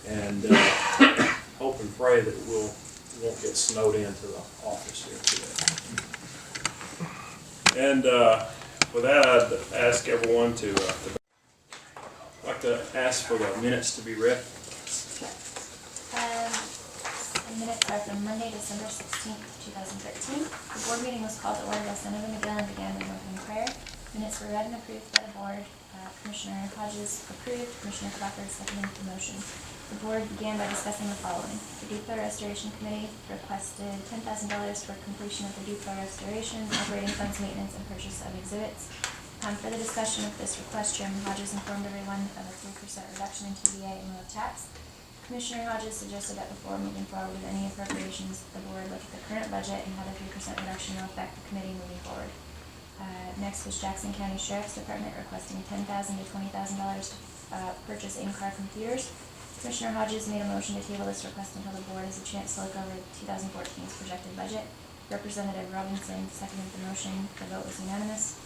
and hope and pray that we won't get snowed into the office here today. And with that, I'd ask everyone to I'd like to ask for the minutes to be read. The minutes are from Monday, December 16th, 2013. The board meeting was called to order by Senator McGill and began with opening prayer. Minutes were read and approved by the board. Commissioner Hodges approved, Commissioner Crawford seconded the motion. The board began by discussing the following. The Duplo Restoration Committee requested $10,000 for completion of the Duplo restoration, operating funds maintenance, and purchase of exhibits. For the discussion of this request, Chairman Hodges informed everyone of a 3% reduction in TVA in lieu of tax. Commissioner Hodges suggested that before moving forward with any appropriations, the board look at the current budget and how the 3% reduction will affect the committee moving forward. Next was Jackson County Sheriff's Department requesting $10,000 to $20,000 to purchase in-car computers. Commissioner Hodges made a motion to table this request until the board has a chance to look over 2014's projected budget. Representative Robinson seconded the motion. The vote was unanimous.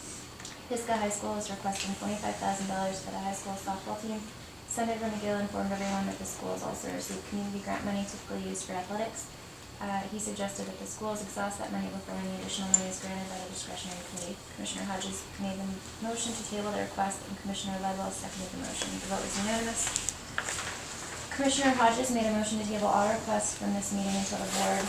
Pisgah High School is requesting $25,000 for the high school softball team. Senator McGill informed everyone that the schools also receive community grant money typically used for athletics. He suggested that the schools exhaust that money before any additional money is granted by the discretionary committee. Commissioner Hodges made the motion to table the request, and Commissioner Ledwell seconded the motion. The vote was unanimous. Commissioner Hodges made a motion to table all requests from this meeting until the board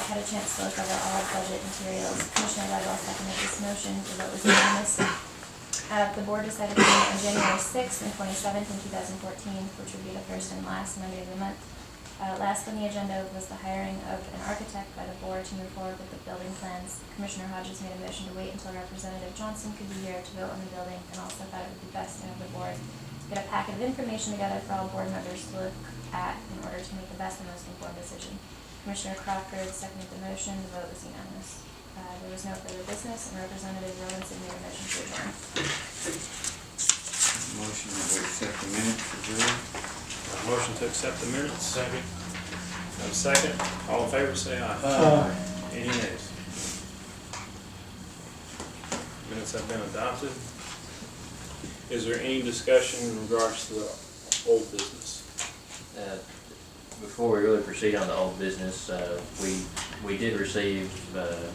had a chance to look over all budget materials. Commissioner Ledwell seconded this motion. The vote was unanimous. The board decided to meet on January 6th and 27th in 2014, which would be the first and last Monday of the month. Last on the agenda was the hiring of an architect by the board to move forward with the building plans. Commissioner Hodges made a motion to wait until Representative Johnson could be here to vote on the building, and also thought it would be best to have the board get a packet of information together for all board members to look at in order to make the best and most informed decision. Commissioner Crawford seconded the motion. The vote was unanimous. There was no further business, and Representative Robinson made a motion to adjourn. Motion that we accept the minutes adjourned. Motion to accept the minutes. Second. Have a second. All in favor, say aye. Aye. Any nays? Minutes have been adopted. Is there any discussion in regards to the old business? Before we really proceed on the old business, we did receive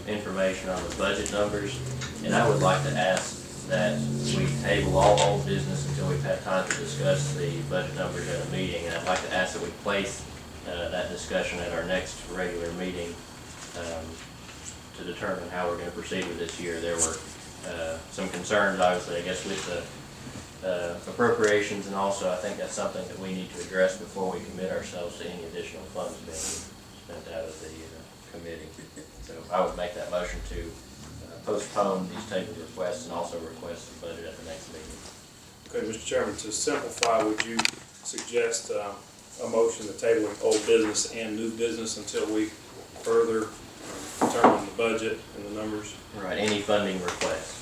information on the budget numbers, and I would like to ask that we table all old business until we've had time to discuss the budget numbers at a meeting. And I'd like to ask that we place that discussion at our next regular meeting to determine how we're going to proceed with this year. There were some concerns, obviously, I guess, with the appropriations, and also I think that's something that we need to address before we commit ourselves to any additional funds being spent out of the committee. So I would make that motion to postpone these tabled requests and also request the budget at the next meeting. Okay, Mr. Chairman, to simplify, would you suggest a motion to table old business and new business until we further determine the budget and the numbers? Right, any funding requests.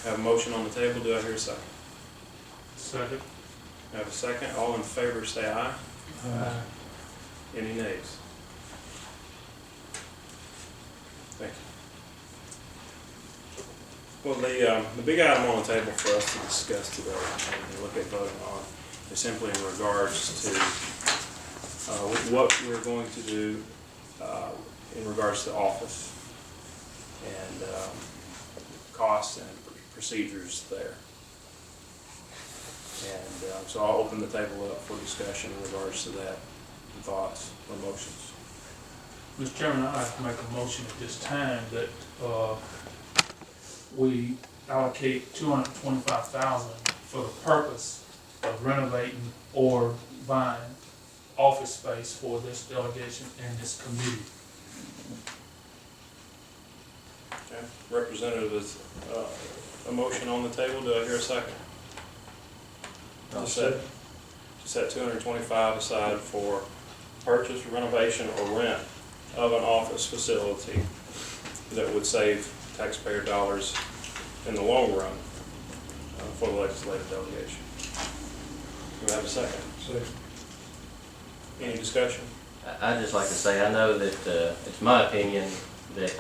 Have a motion on the table. Do I hear a second? Second. Have a second. All in favor, say aye. Aye. Any nays? Thank you. Well, the big item on the table for us to discuss today and look at voting on is simply in regards to what we're going to do in regards to office and costs and procedures there. And so I'll open the table up for discussion in regards to that, and thoughts or motions. Mr. Chairman, I'd like to make a motion at this time that we allocate $225,000 for the purpose of renovating or buying office space for this delegation and this committee. Okay. Representative, is a motion on the table. Do I hear a second? I'll To set $225 aside for purchase, renovation, or rent of an office facility that would save taxpayer dollars in the long run for the legislative delegation. Do I have a second? Second. Any discussion? I'd just like to say, I know that it's my opinion that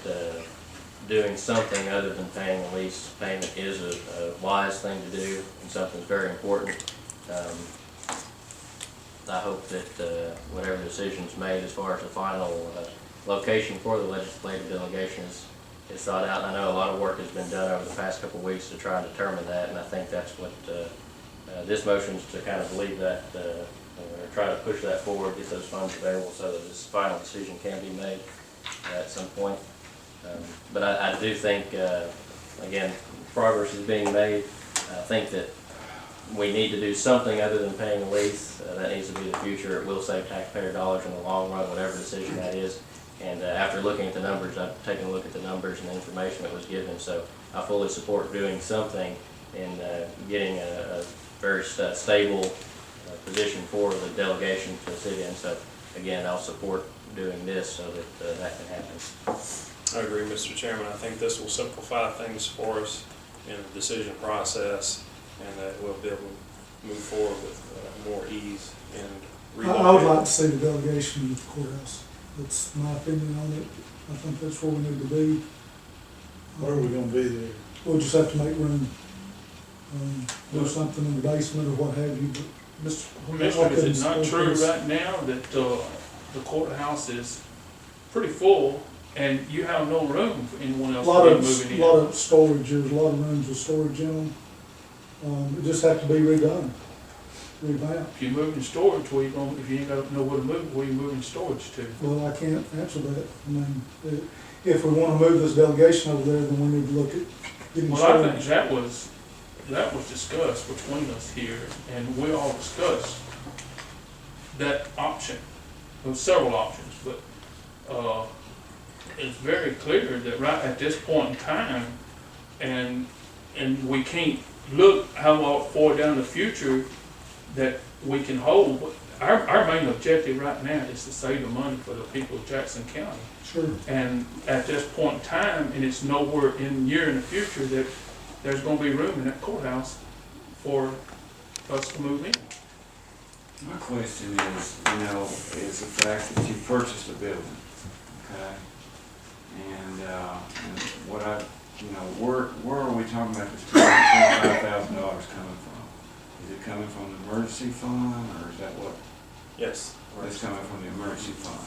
doing something other than paying a lease payment is a wise thing to do and something very important. I hope that whatever decision's made as far as the final location for the legislative delegation is thought out. And I know a lot of work has been done over the past couple of weeks to try and determine that, and I think that's what this motion is, to kind of leave that, or try to push that forward, get those funds available so that this final decision can be made at some point. But I do think, again, progress is being made. I think that we need to do something other than paying a lease. That needs to be the future. It will save taxpayer dollars in the long run, whatever decision that is. And after looking at the numbers, I've taken a look at the numbers and the information that was given, so I fully support doing something in getting a very stable position for the delegation to sit in. So again, I'll support doing this so that that can happen. I agree, Mr. Chairman. I think this will simplify things for us in the decision process, and that we'll be able to move forward with more ease and I would like to see the delegation at the courthouse. That's my opinion on it. I think that's where we need to be. Where are we gonna be there? We'll just have to make room, do something in the basement or what have you, but Commissioner, is it not true right now that the courthouse is pretty full and you have no room for anyone a else lot to be of, moving in? lot of storage, there's a lot of rooms with storage in them. It just have to be redone, revamped. If you're moving storage, where you going, if you ain't got know where to move, where you moving storage to? Well, I can't answer that. I mean, if we wanna move this delegation over there, then we need to look at getting Well, I think storage. that was discussed between us here, and we all discussed that option. There were several options, but, it's very clear that right at this point in time, and we can't look how far down the future that we can hold. But our main objective right now is to save the money for the people of Jackson County. Sure. And at this point in time, and it's nowhere in the future that there's gonna be room in that courthouse for us to move in. My question is, is the fact that you purchased a building, okay? And what where are we talking about this $225,000 coming from? Is it coming from the emergency fund, or is that what? yes. It's coming from the emergency fund.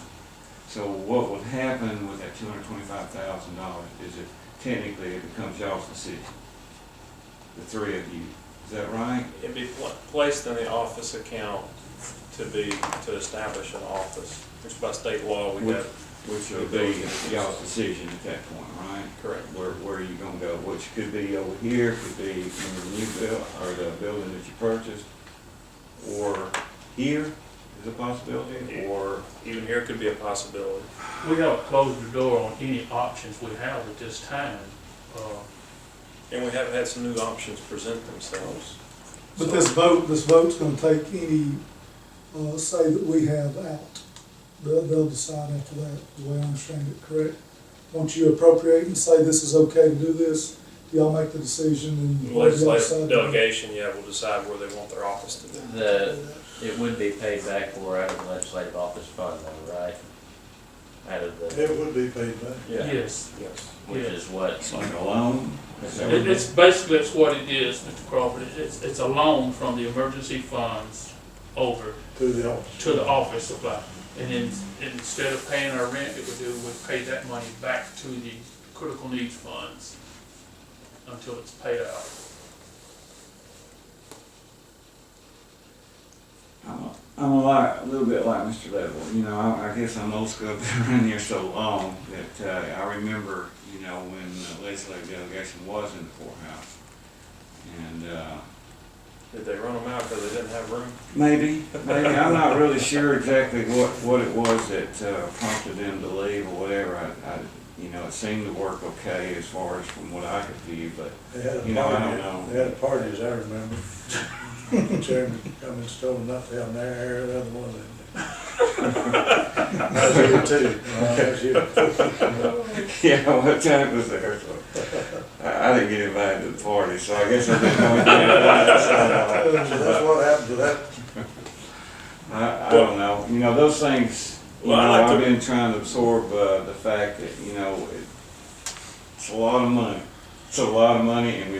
So what would happen with that $225,000 is it technically it becomes y'all's decision, the three of you. Is that right? It'd be placed in the office account to establish an office. Which by state law, we have. Which will be y'all's decision at that point, right? Correct. Where are you gonna go? Which could be over here, could be in the new build, or the building that you purchased, or here is a possibility, or Even here could be a possibility. We haven't closed the door on any options we have at this time. And we have had some new options present themselves. But So- this vote's gonna take any, say that we have out. They'll decide after that, the way I understand it, correct? Once you appropriate and say this is okay to do this, y'all make the decision and. The legislative delegation, will decide where they want their office to be. It would be paid back for out of the legislative office fund, though, right? Out of the, It would be paid back. Yes. Yes. which is what, it's like a loan? Is that what it It's basically, that's what it is, Mr. Crawford. It's a loan from the emergency funds over To the office. to the office supply. And then instead of paying our rent, it would pay that money back to the critical needs funds until it's paid out. I'm a little bit like Mr. Level. I guess I'm old school. I've been around here so long that I remember, when the legislative delegation was in the courthouse. And Did they run them out because they didn't have room? maybe. I'm not really sure exactly what it was that prompted them to leave or whatever. It seemed to work okay as far as from what I could view, but They had a I don't party, know. they had a party, as I remember. The chairman come and told them not to have their hair, the other one. I was here too. I was here. Yeah, what time was there? So, I didn't get invited to the party, so I guess I didn't know anything. So that's what happened to that. I don't know. Those things, Well, I like I've to- been trying to absorb the fact that, it's a lot of money. It's a lot of money, and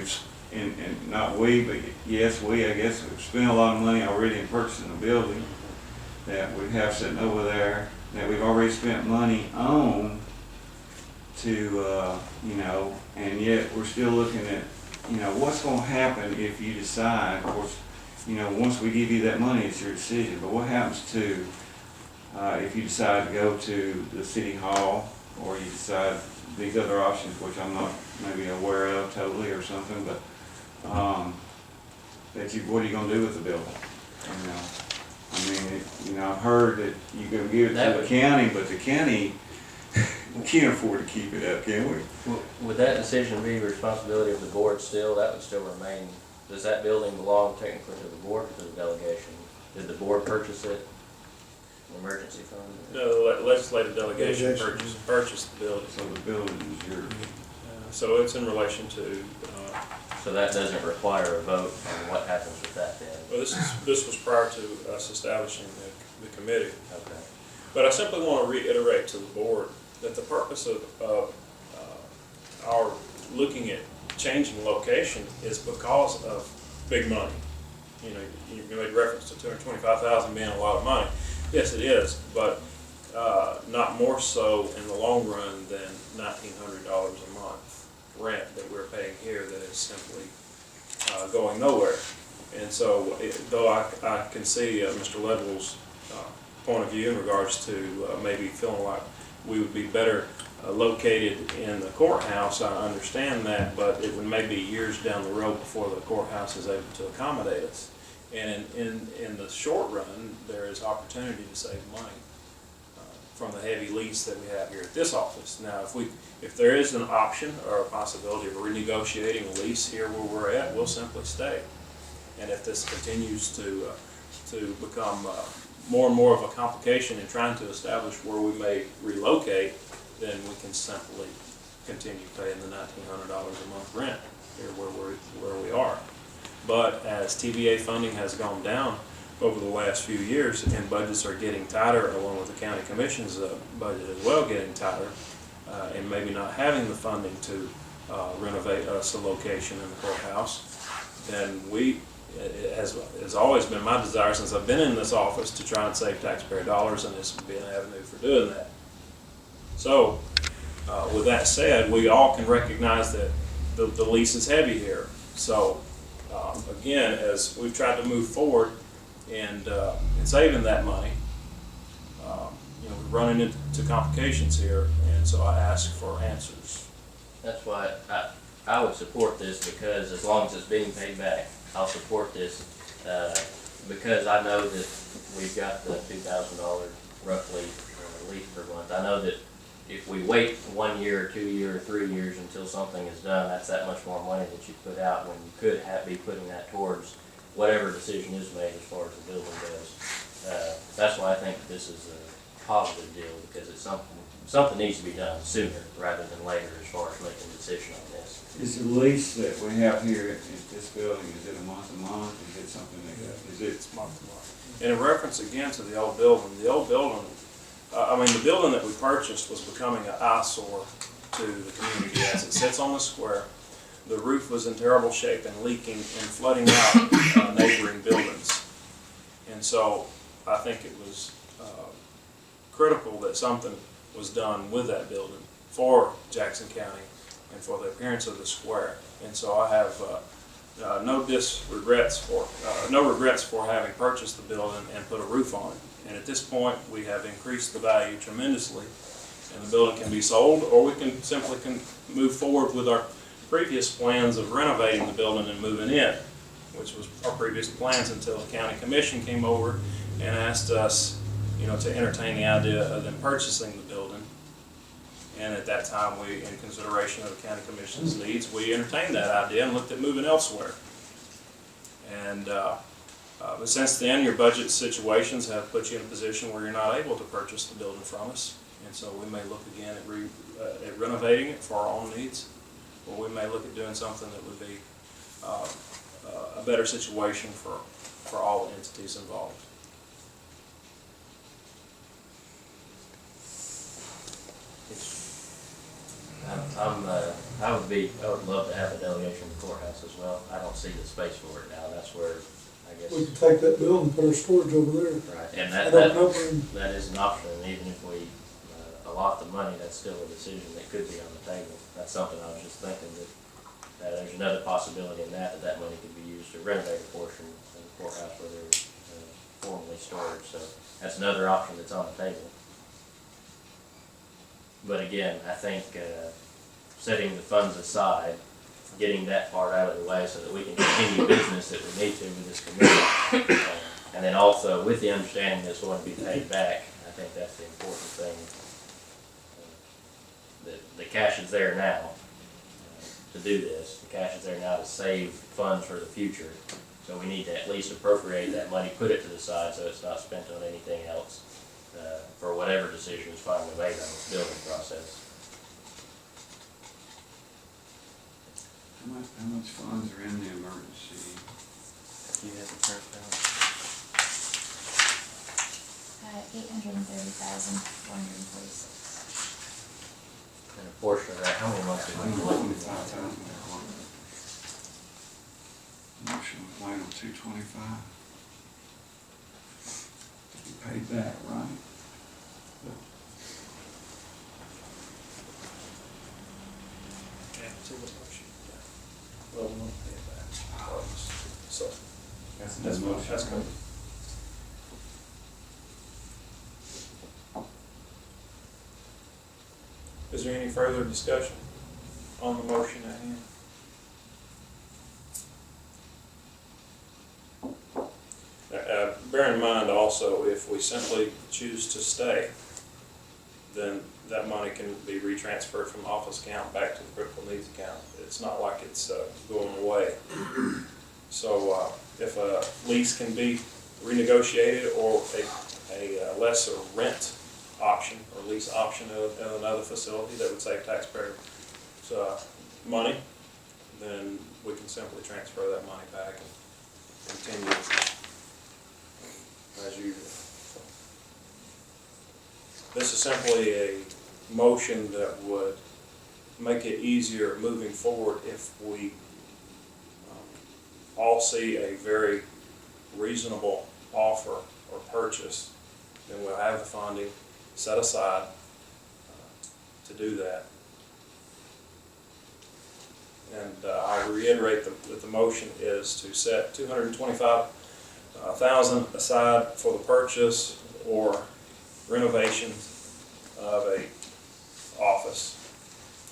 and not we, but yes, we, I guess, we've spent a lot of money already in purchasing a building. that we have sitting over there that we've already spent money on to, you know, and yet we're still looking at, you know, what's gonna happen if you decide, of course, you know, once we give you that money, it's your decision, but what happens to, if you decide to go to the city hall, or you decide these other options, which I'm not maybe aware of totally or something, but, what are you gonna do with the building? You know, I mean, you know, I've heard that you can give it to the county, but the county, we can't afford to keep it up, can we? Would that decision be responsibility of the board still? That would still remain, does that building belong technically to the board or to the delegation? Did the board purchase it? Emergency fund? No, the legislative delegation purchased the building. So the building is yours. So it's in relation to, So that doesn't require a vote on what happens with that then? well, this was prior to us establishing the committee. Okay. But I simply want to reiterate to the board that the purpose of our looking at changing location is because of big money. You know, you made reference to $225,000 being a lot of money. Yes, it is, but not more so in the long run than $1,900 a month rent that we're paying here that is simply going nowhere. And so, though I can see Mr. Ledwell's point of view in regards to maybe feeling like we would be better located in the courthouse, I understand that, but it would maybe years down the road before the courthouse is able to accommodate us. And in the short run, there is opportunity to save money from the heavy lease that we have here at this office. Now, if there is an option or a possibility of renegotiating a lease here where we're at, we'll simply stay. And if this continues to become more and more of a complication in trying to establish where we may relocate, then we can simply continue paying the $1,900 a month rent here where we are. But as TVA funding has gone down over the last few years and budgets are getting tighter, along with the county commission's budget as well getting tighter, and maybe not having the funding to renovate us a location in the courthouse, then it has always been my desire since I've been in this office to try and save taxpayer dollars, and this would be an avenue for doing that. So, with that said, we all can recognize that the lease is heavy here. So, again, as we've tried to move forward and saving that money, you know, we're running into complications here, and so I ask for answers. That's why I would support this, because as long as it's being paid back, I'll support this, because I know that we've got the $2,000 roughly lease per month. I know that if we wait 1 year, 2 years, 3 years until something is done, that's that much more money that you put out when you could be putting that towards whatever decision is made as far as the building goes. That's why I think this is a positive deal, because it's something needs to be done sooner rather than later as far as making a decision on this. Is the lease that we have here at this building, is it a month to month? Is it something It's month to month. And in reference again to the old building, the building that we purchased was becoming an eyesore to the community as it sits on the square. The roof was in terrible shape and leaking and flooding out neighboring buildings. And so I think it was critical that something was done with that building for Jackson County and for the appearance of the square. And so I have no regrets for having purchased the building and put a roof on it. And at this point, we have increased the value tremendously, and the building can be sold, or we can simply move forward with our previous plans of renovating the building and moving in, which was our previous plans until the county commission came over and asked us, you know, to entertain the idea of them purchasing the building. And at that time, in consideration of the county commission's needs, we entertained that idea and looked at moving elsewhere. And but since then, your budget situations have put you in a position where you're not able to purchase the building from us. And so we may look again at renovating it for our own needs, or we may look at doing something that would be a better situation for all the entities involved. I would love to have a delegation in the courthouse as well. I don't see the space for it now. That's where I guess. We could take that building and put our storage over there. Right, and I that, don't know, that is an option, and even if we allot the money, that's still a decision that could be on the table. That's something I was just thinking, that there's another possibility in that that money could be used to renovate a portion of the courthouse where there was formerly storage, so that's another option that's on the table. But again, I think setting the funds aside, getting that part out of the way so that we can continue business that we need to with this committee. And then also with the understanding that it's going to be paid back, I think that's the important thing. The cash is there now to do this. The cash is there now to save funds for the future. So we need to at least appropriate that money, put it to the side so it's not spent on anything else for whatever decision is finally made on this building process. How much funds are in the emergency? Do you have the current balance? $830,446. And a portion of that, how many months did we collect? Motion was laid on 225. To be paid back, right? Well, we won't pay it back. So, That's that's the motion. that's good. Is there any further discussion on the motion at hand? Bear in mind also, if we simply choose to stay, then that money can be retransferred from office account back to the critical needs account. It's not like it's going away. So if a lease can be renegotiated or a lesser rent option or lease option of another facility that would save taxpayers money, then we can simply transfer that money back and continue as usual. This is simply a motion that would make it easier moving forward if we all see a very reasonable offer or purchase. Then we'll have the funding set aside to do that. And I reiterate that the motion is to set $225,000 aside for the purchase or renovation of a office,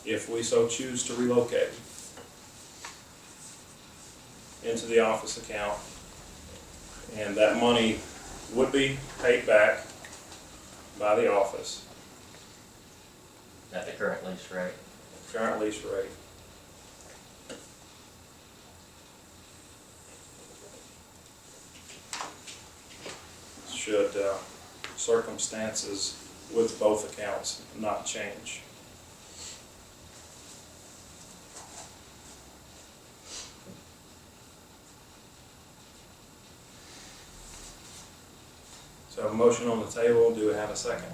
if we so choose to relocate into the office account, and that money would be paid back by the office, At the current lease rate. current lease rate. Should circumstances with both accounts not change. So a motion on the table, do we have a second?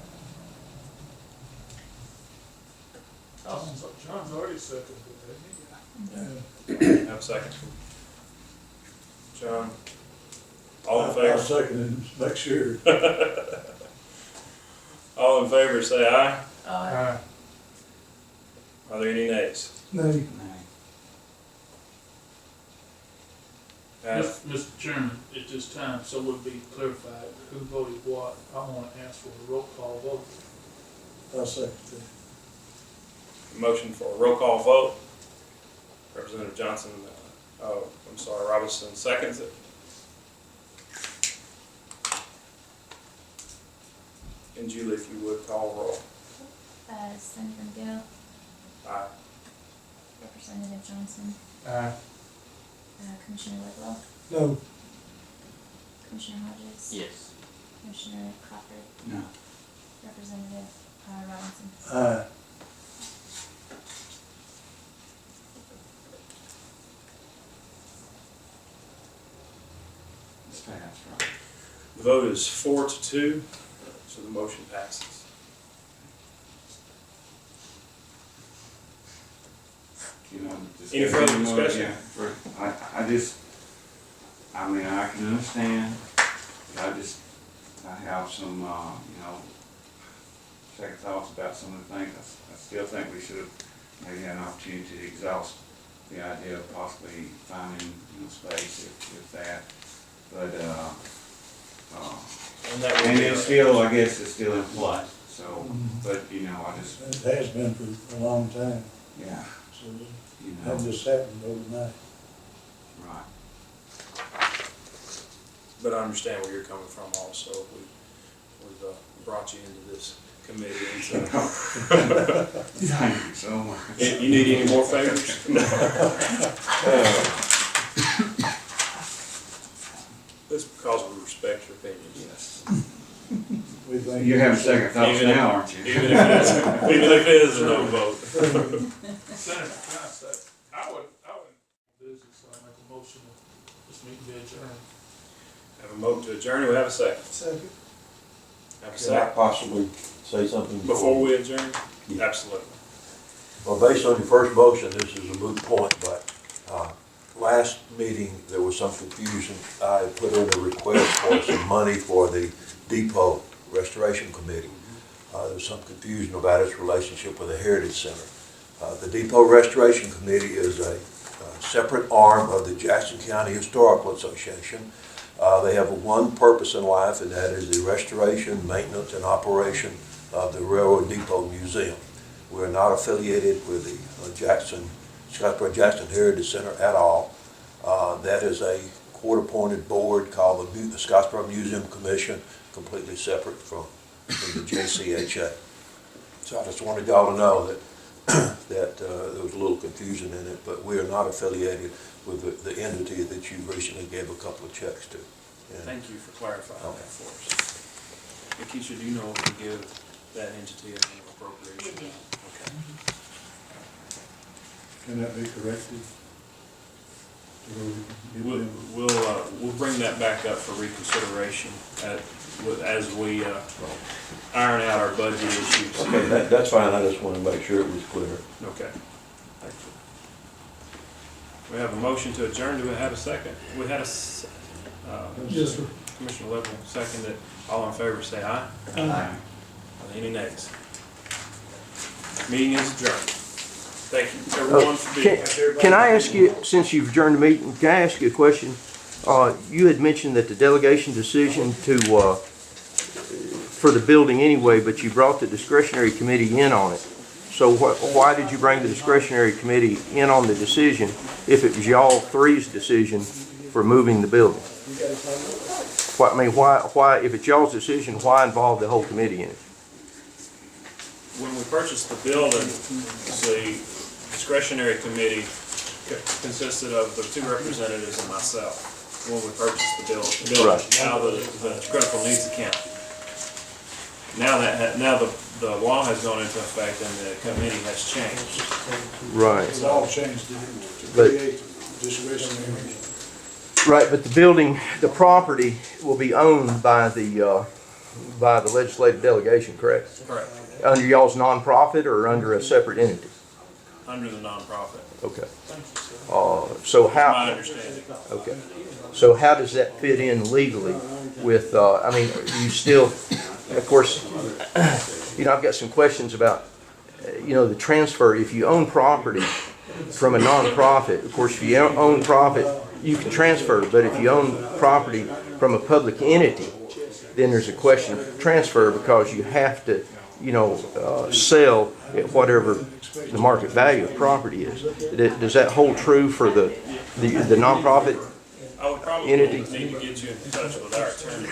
John's already seconded it, Have a second from John. All in I'll favor? second it, make sure. All in favor, say aye. hasn't Are there any nays? nay, Nay. Passed. Mr. Chairman, at this time, so would be clarified who voted what, I want to ask for a roll call vote. I'll second it. Motion for a roll call vote. Representative Johnson, Robinson seconds it. And Julie, if you would call roll. Senator McGill, Aye. Representative Johnson, Aye. Commissioner Whitlow, no, Commissioner Hodges. Yes. Commissioner Crawford, No. Representative Robinson. Aye. It's passed, right? The vote is 4-2, so the motion passes. You know, Any further discussion? Yeah, I I mean, I can understand, but I have some, second thoughts about some of the things. I still think we should have maybe had an opportunity to exhaust the idea of possibly finding, space if that, but, And that would and be it's still, I guess, it's still in play, so, but, I just, It has been for a long time, yeah, so you it know, hadn't just happened overnight. right. But I understand where you're coming from also. We've brought you into this committee and so. Thank you so much. You need any more favors? It's because we respect your opinions. Yes. We think You're having second thoughts Even if- now, aren't you? Even if it is a no vote. Senator, can I say, I would, business, I make a motion that this meeting be adjourned. Have a vote to adjourn, do we have a second? Second. Have a Can I second possibly say something? before we adjourn? Yeah. Absolutely. Well, based on your first motion, this is a moot point, but last meeting, there was some confusion. I put in a request for some money for the Depot Restoration Committee. There's some confusion about its relationship with the Heritage Center. The Depot Restoration Committee is a separate arm of the Jackson County Historical Association. They have one purpose in life, and that is the restoration, maintenance, and operation of the Railroad Depot Museum. We're not affiliated with the Scottsboro-Jackson Heritage Center at all. That is a court-appointed board called the Scottsboro Museum Commission, completely separate from the JCHA. So I just wanted y'all to know that there was a little confusion in it, but we are not affiliated with the entity that you recently gave a couple of checks to. And Thank you for clarifying Okay. that for us. Keisha, do you know if we give that entity an appropriation? Okay. Can that be corrected? We'll bring that back up for reconsideration as we iron out our budget issues. Okay, that's fine, I just want to make sure it was clear. Okay. Thank you. We have a motion to adjourn. Do we have a second? We had Yes, sir. Commissioner Level seconded. All in favor say aye. Aye. Any nays? Meeting is adjourned. Thank you, everyone, for being here. Can I ask you, since you've adjourned the meeting, can I ask you a question? You had mentioned that the delegation decision for the building anyway, but you brought the discretionary committee in on it. So why did you bring the discretionary committee in on the decision if it was y'all three's decision for moving the building? Why, if it's y'all's decision, why involve the whole committee in it? When we purchased the building, the discretionary committee consisted of the two representatives and myself when we purchased the building. Right. Now the critical needs account. Now the law has gone into effect and the committee has changed. Right. It's all changed to But- create discretionary. Right, but the building, the property will be owned by the legislative delegation, correct? Correct. Under y'all's nonprofit or under a separate entity? Under the nonprofit. Okay. So My how, understanding. okay. So how does that fit in legally with, you still, of course, I've got some questions about, the transfer. If you own property from a nonprofit, of course, if you own profit, you can transfer, but if you own property from a public entity, then there's a question of transfer because you have to, sell at whatever the market value of property is. Does that hold true for the nonprofit? I would probably Entity. need to get you in touch with our attorney.